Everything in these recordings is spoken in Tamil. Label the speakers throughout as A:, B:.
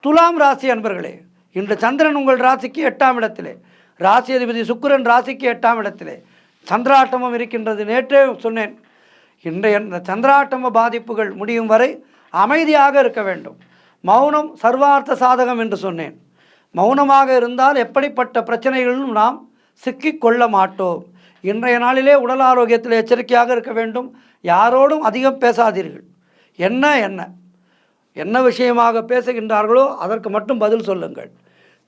A: துலாம் ராசி அன்பர்களே, இன்று சந்திரன் உங்கள் ராசிக்கு 8ஆம் இடத்திலே, ராசி அதிபதி சுக்கிரன் ராசிக்கு 8ஆம் இடத்திலே சந்திராட்டமம் இருக்கின்றது. நேற்றே சொன்னேன், இன்றைய சந்திராட்டம பாதிப்புகள் முடியும் வரை அமைதியாக இருக்க வேண்டும். மௌனம் சர்வார்த்த சாதகம் என்று சொன்னேன். மௌனமாக இருந்தால் எப்படிப்பட்ட பிரச்சனைகளிலும் நாம் சிக்கிக்கொள்ள மாட்டோம். இன்றைய நாளிலே உடல் ஆரோக்கியத்தில் எச்சரிக்கையாக இருக்க வேண்டும். யாரோடும் அதிகம் பேசாதீர்கள். என்ன விஷயமாக பேசுகின்றார்களோ அதற்கு மட்டும் பதில் சொல்லுங்கள்.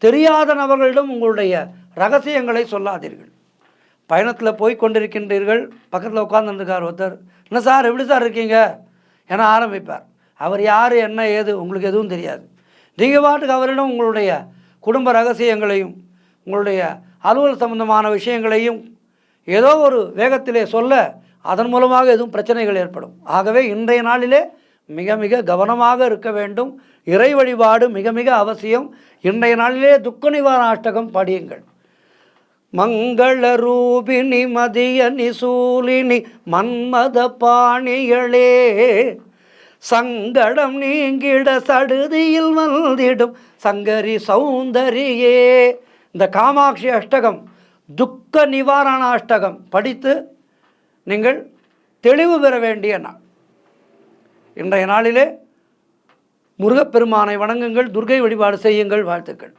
A: தெரியாத நபர்களிடம் உங்களுடைய ரகசியங்களை சொல்லாதீர்கள். பயணத்தில் போய் கொண்டிருக்கின்றீர்கள், பக்கத்தில் உட்காந்துருக்கார் ஒருத்தர், என்ன சார் எப்படி சார் இருக்கீங்க என ஆரம்பிப்பார். அவர் யார் என்ன ஏது உங்களுக்கு எதுவும் தெரியாது. நீங்கள் பாட்டுக்கு அவரிடம் உங்களுடைய குடும்ப ரகசியங்களையும் உங்களுடைய அலுவல் சம்பந்தமான விஷயங்களையும் ஏதோ ஒரு வேகத்திலே சொல்ல அதன் மூலமாக எதுவும் பிரச்சனைகள் ஏற்படும். ஆகவே இன்றைய நாளிலே மிக மிக கவனமாக இருக்க வேண்டும். இறை வழிபாடு மிக மிக அவசியம். இன்றைய நாளிலே துக்க நிவாரண அஷ்டகம் படியுங்கள். மங்கள ரூபிணி மதிய நிசூலினி மன்மத பாணிகளே, சங்கடம் நீங்கிட சடுதியில் வந்திடும் சங்கரி சௌந்தரியே. இந்த காமாட்சி அஷ்டகம் துக்க நிவாரண அஷ்டகம் படித்து நீங்கள் தெளிவு பெற வேண்டிய நாள். இன்றைய நாளிலே முருகப்பெருமானை வணங்குங்கள், துர்க்கை வழிபாடு செய்யுங்கள். வாழ்த்துக்கள்.